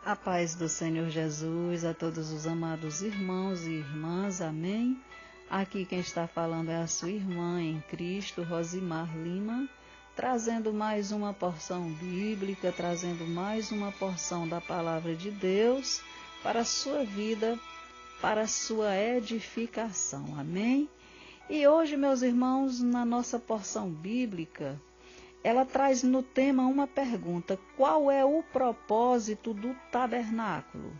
A paz do Senhor Jesus a todos os amados irmãos e irmãs, amém? Aqui quem está falando é a sua irmã em Cristo, Rosimar Lima, trazendo mais uma porção bíblica, trazendo mais uma porção da Palavra de Deus para a sua vida, para a sua edificação, amém? E hoje, meus irmãos, na nossa porção bíblica, ela traz no tema uma pergunta: qual é o propósito do tabernáculo?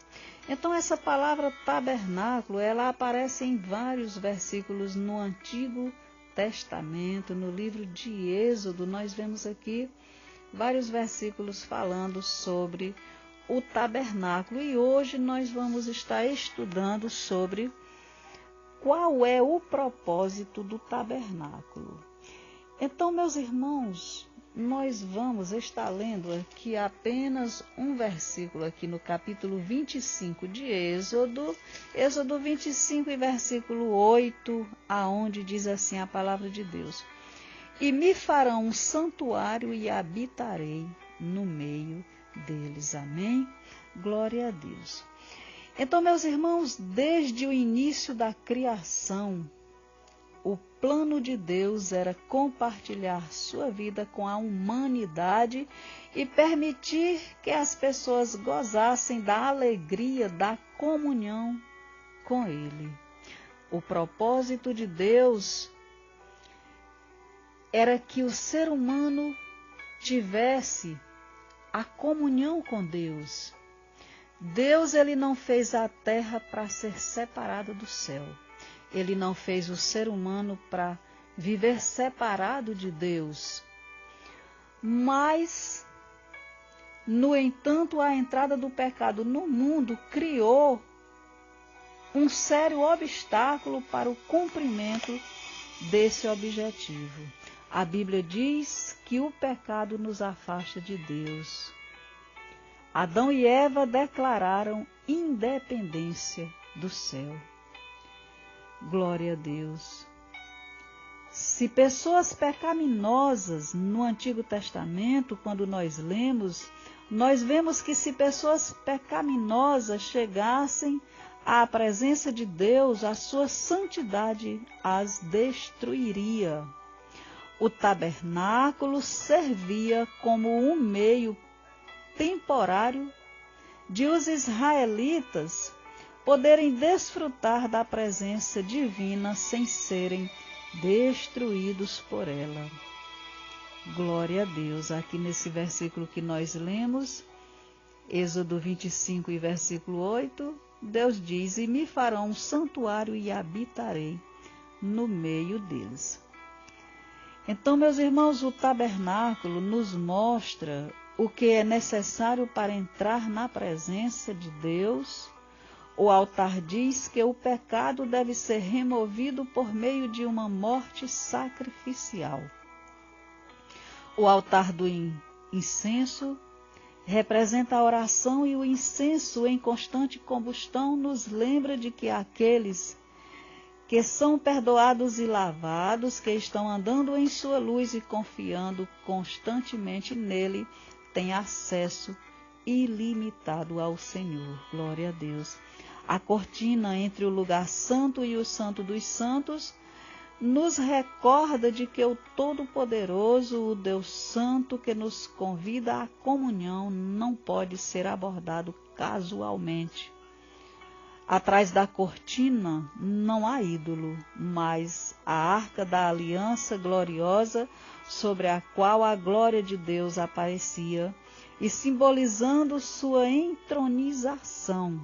Então, essa palavra tabernáculo, ela aparece em vários versículos no Antigo Testamento, no livro de Êxodo. Nós vemos aqui vários versículos falando sobre o tabernáculo. E hoje nós vamos estar estudando sobre qual é o propósito do tabernáculo. Então, meus irmãos, nós vamos estar lendo aqui apenas um versículo aqui no capítulo 25 de Êxodo, Êxodo 25 e versículo 8, aonde diz assim a palavra de Deus: E me farão um santuário e habitarei no meio deles. Amém? Glória a Deus. Então, meus irmãos, desde o início da criação, o plano de Deus era compartilhar sua vida com a humanidade e permitir que as pessoas gozassem da alegria da comunhão com Ele. O propósito de Deus era que o ser humano tivesse a comunhão com Deus. Deus, ele não fez a terra para ser separada do céu. Ele não fez o ser humano para viver separado de Deus. Mas, no entanto, a entrada do pecado no mundo criou um sério obstáculo para o cumprimento desse objetivo. A Bíblia diz que o pecado nos afasta de Deus. Adão e Eva declararam independência do céu. Glória a Deus. Se pessoas pecaminosas no Antigo Testamento, quando nós lemos, nós vemos que se pessoas pecaminosas chegassem à presença de Deus, a sua santidade as destruiria. O tabernáculo servia como um meio temporário de os israelitas poderem desfrutar da presença divina sem serem destruídos por ela. Glória a Deus. Aqui nesse versículo que nós lemos, Êxodo 25 e versículo 8, Deus diz: E me farão um santuário e habitarei no meio deles. Então, meus irmãos, o tabernáculo nos mostra o que é necessário para entrar na presença de Deus. O altar diz que o pecado deve ser removido por meio de uma morte sacrificial. O altar do incenso representa a oração, e o incenso em constante combustão nos lembra de que aqueles que são perdoados e lavados, que estão andando em sua luz e confiando constantemente nele, têm acesso ilimitado ao Senhor. Glória a Deus. A cortina entre o lugar santo e o santo dos santos nos recorda de que o Todo-Poderoso, o Deus Santo, que nos convida à comunhão, não pode ser abordado casualmente. Atrás da cortina não há ídolo, mas a arca da aliança gloriosa sobre a qual a glória de Deus aparecia e simbolizando sua entronização.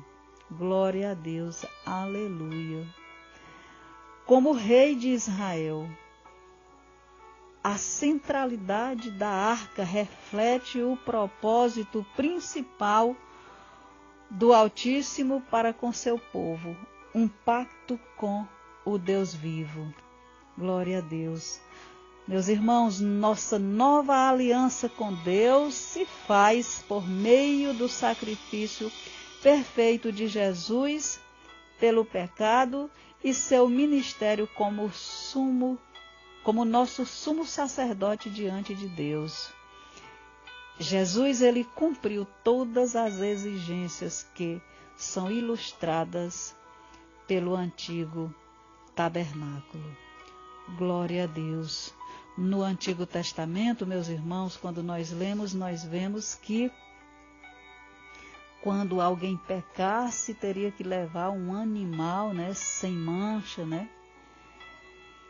Glória a Deus, aleluia. Como rei de Israel, a centralidade da arca reflete o propósito principal do Altíssimo para com seu povo, um pacto com o Deus vivo. Glória a Deus. Meus irmãos, nossa nova aliança com Deus se faz por meio do sacrifício perfeito de Jesus pelo pecado e seu ministério como nosso sumo sacerdote diante de Deus. Jesus, ele cumpriu todas as exigências que são ilustradas pelo antigo tabernáculo. Glória a Deus. No Antigo Testamento, meus irmãos, quando nós lemos, nós vemos que quando alguém pecasse, teria que levar um animal, né, sem mancha, né,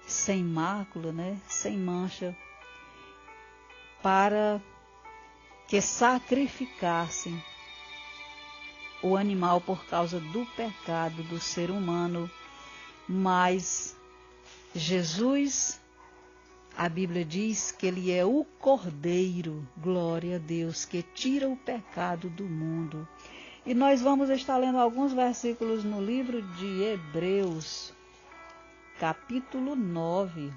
sem mácula, né, sem mancha, para que sacrificassem o animal por causa do pecado do ser humano. Mas Jesus, a Bíblia diz que ele é o Cordeiro, glória a Deus, que tira o pecado do mundo. E nós vamos estar lendo alguns versículos no livro de Hebreus, capítulo 9.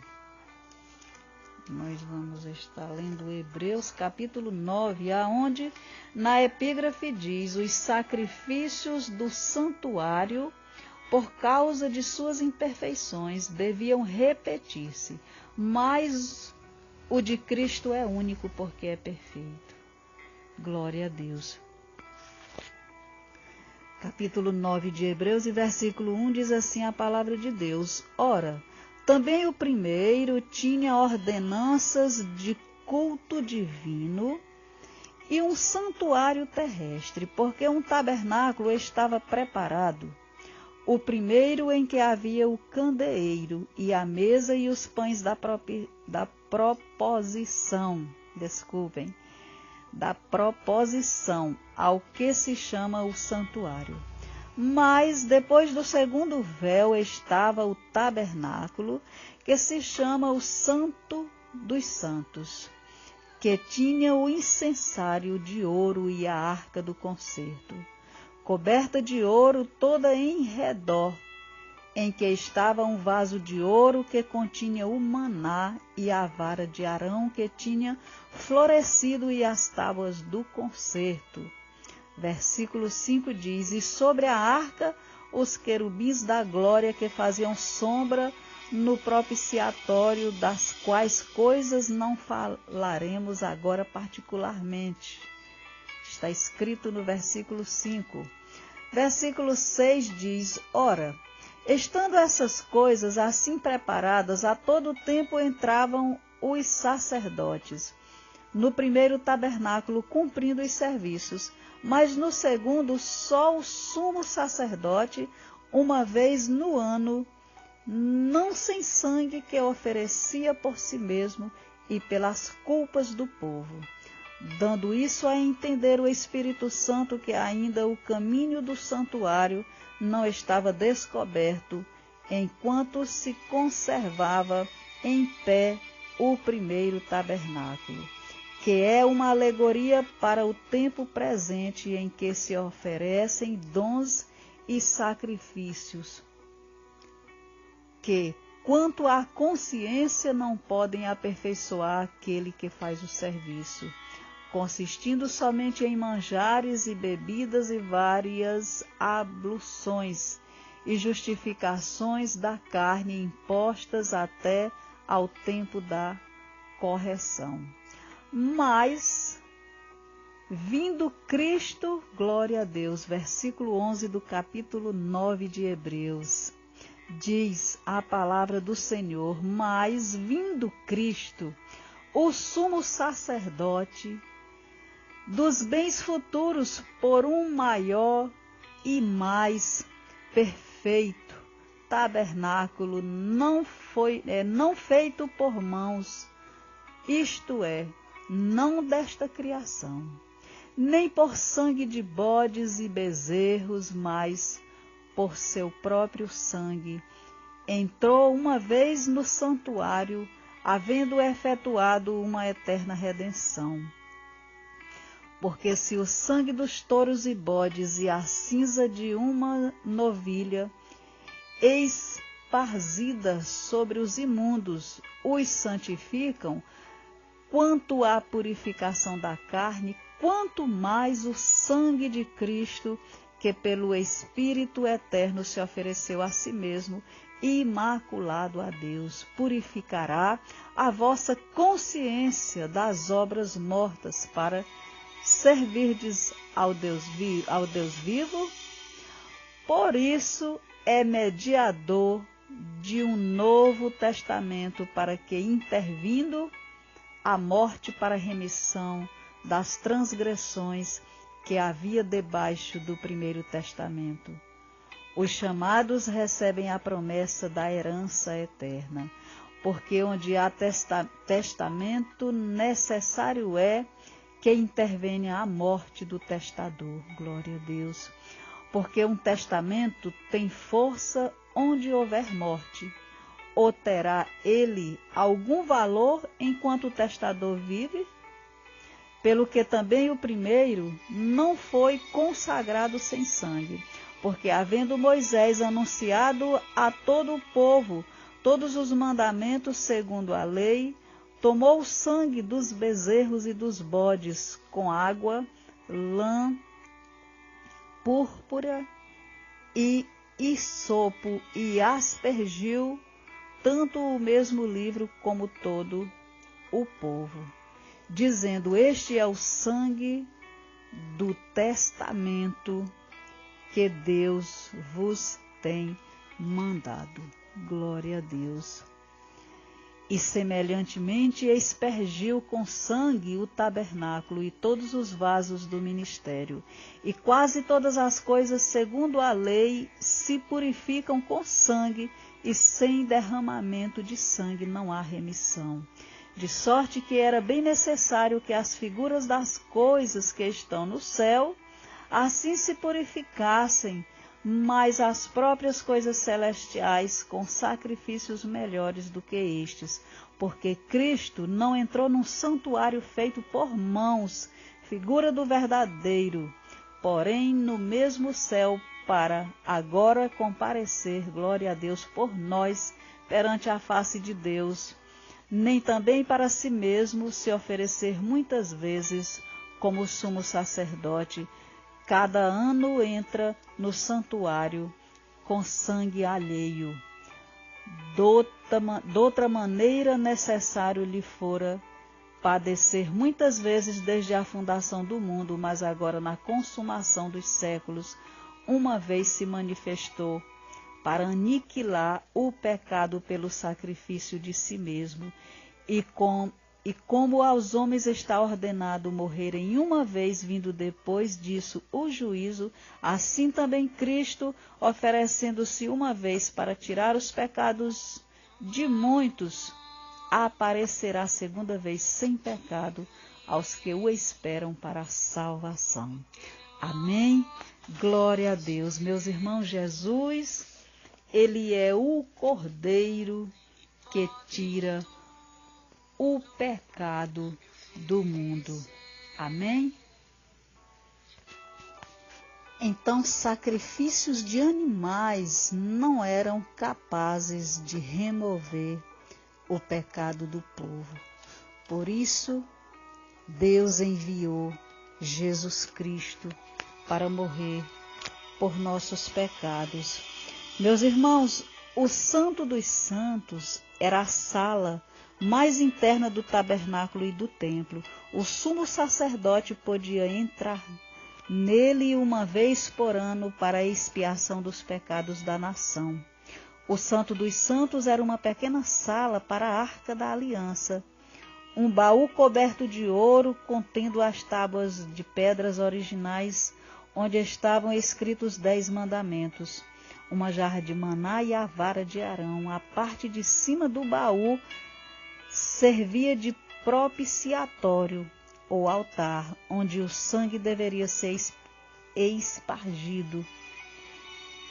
Nós vamos estar lendo Hebreus, capítulo 9, aonde na epígrafe diz: os sacrifícios do santuário, por causa de suas imperfeições, deviam repetir-se, mas o de Cristo é único porque é perfeito. Glória a Deus. Capítulo 9 de Hebreus e versículo 1 diz assim a palavra de Deus: ora, também o primeiro tinha ordenanças de culto divino e um santuário terrestre, porque um tabernáculo estava preparado. O primeiro em que havia o candeeiro e a mesa e os pães da proposição, ao que se chama o santuário. Mas depois do segundo véu estava o tabernáculo, que se chama o Santo dos Santos, que tinha o incensário de ouro e a arca do concerto, coberta de ouro toda em redor, em que estava um vaso de ouro que continha o maná e a vara de Arão que tinha florescido e as tábuas do concerto. Versículo 5 diz: e sobre a arca os querubins da glória que faziam sombra no propiciatório, das quais coisas não falaremos agora particularmente. Está escrito no versículo 5. Versículo 6 diz: ora, estando essas coisas assim preparadas, a todo tempo entravam os sacerdotes no primeiro tabernáculo, cumprindo os serviços, mas no segundo só o sumo sacerdote, uma vez no ano, não sem sangue, que oferecia por si mesmo e pelas culpas do povo, dando isso a entender o Espírito Santo que ainda o caminho do santuário não estava descoberto, enquanto se conservava em pé o primeiro tabernáculo, que é uma alegoria para o tempo presente em que se oferecem dons e sacrifícios, que, quanto à consciência, não podem aperfeiçoar aquele que faz o serviço, consistindo somente em manjares e bebidas e várias abluções e justificações da carne impostas até ao tempo da correção. Mas, vindo Cristo, glória a Deus, versículo 11 do capítulo 9 de Hebreus, diz a palavra do Senhor: mas, vindo Cristo, o sumo sacerdote dos bens futuros, por um maior e mais perfeito tabernáculo, não feito por mãos, isto é, não desta criação, nem por sangue de bodes e bezerros, mas por seu próprio sangue, entrou uma vez no santuário, havendo efetuado uma eterna redenção. Porque se o sangue dos touros e bodes e a cinza de uma novilha, esparzida sobre os imundos, os santificam, quanto à purificação da carne, quanto mais o sangue de Cristo, que pelo Espírito eterno se ofereceu a si mesmo imaculado a Deus. Purificará a vossa consciência das obras mortas, para servirdes ao Deus vivo. Por isso é mediador de um novo testamento, para que, intervindo a morte para remissão das transgressões que havia debaixo do primeiro testamento, os chamados recebem a promessa da herança eterna, porque onde há testamento, necessário é que intervenha a morte do testador. Glória a Deus. Porque um testamento tem força onde houver morte. Ou terá ele algum valor enquanto o testador vive? Pelo que também o primeiro não foi consagrado sem sangue. Porque, havendo Moisés anunciado a todo o povo todos os mandamentos segundo a lei, tomou o sangue dos bezerros e dos bodes com água, lã, púrpura e hisopo, e aspergiu tanto o mesmo livro como todo o povo, dizendo: este é o sangue do testamento que Deus vos tem mandado. Glória a Deus. E semelhantemente aspergiu com sangue o tabernáculo e todos os vasos do ministério. E quase todas as coisas segundo a lei se purificam com sangue, e sem derramamento de sangue não há remissão. De sorte que era bem necessário que as figuras das coisas que estão no céu assim se purificassem, mas as próprias coisas celestiais com sacrifícios melhores do que estes, porque Cristo não entrou num santuário feito por mãos, figura do verdadeiro, porém no mesmo céu, para agora comparecer, glória a Deus, por nós perante a face de Deus, nem também para si mesmo se oferecer muitas vezes como sumo sacerdote. Cada ano entra no santuário com sangue alheio. Doutra maneira necessário lhe fora padecer muitas vezes desde a fundação do mundo, mas agora na consumação dos séculos, uma vez se manifestou para aniquilar o pecado pelo sacrifício de si mesmo, e como aos homens está ordenado morrerem uma vez, vindo depois disso o juízo, assim também Cristo, oferecendo-se uma vez para tirar os pecados de muitos, aparecerá segunda vez sem pecado aos que o esperam para a salvação. Amém? Glória a Deus. Meus irmãos, Jesus, Ele é o Cordeiro que tira o pecado do mundo. Amém? Então, sacrifícios de animais não eram capazes de remover o pecado do povo. Por isso, Deus enviou Jesus Cristo para morrer por nossos pecados. Meus irmãos, o Santo dos Santos era a sala mais interna do tabernáculo e do templo. O sumo sacerdote podia entrar nele uma vez por ano para a expiação dos pecados da nação. O Santo dos Santos era uma pequena sala para a Arca da Aliança, um baú coberto de ouro contendo as tábuas de pedras originais onde estavam escritos os 10 mandamentos, uma jarra de maná e a vara de Arão. A parte de cima do baú servia de propiciatório ou altar, onde o sangue deveria ser espargido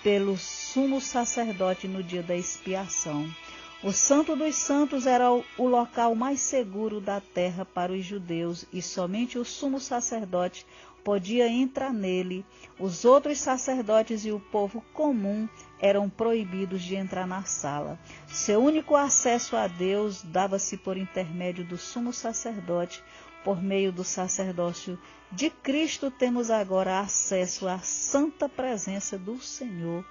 pelo sumo sacerdote no dia da expiação. O Santo dos Santos era o local mais seguro da terra para os judeus, e somente o sumo sacerdote podia entrar nele. Os outros sacerdotes e o povo comum eram proibidos de entrar na sala. Seu único acesso a Deus dava-se por intermédio do sumo sacerdote. Por meio do sacerdócio de Cristo, temos agora acesso à santa presença do Senhor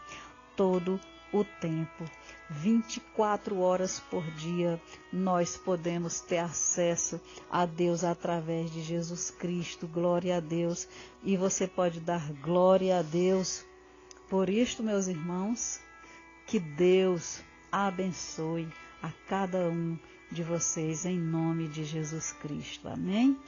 todo o tempo. 24 horas por dia nós podemos ter acesso a Deus através de Jesus Cristo. Glória a Deus. E você pode dar glória a Deus por isto, meus irmãos. Que Deus abençoe a cada um de vocês em nome de Jesus Cristo. Amém?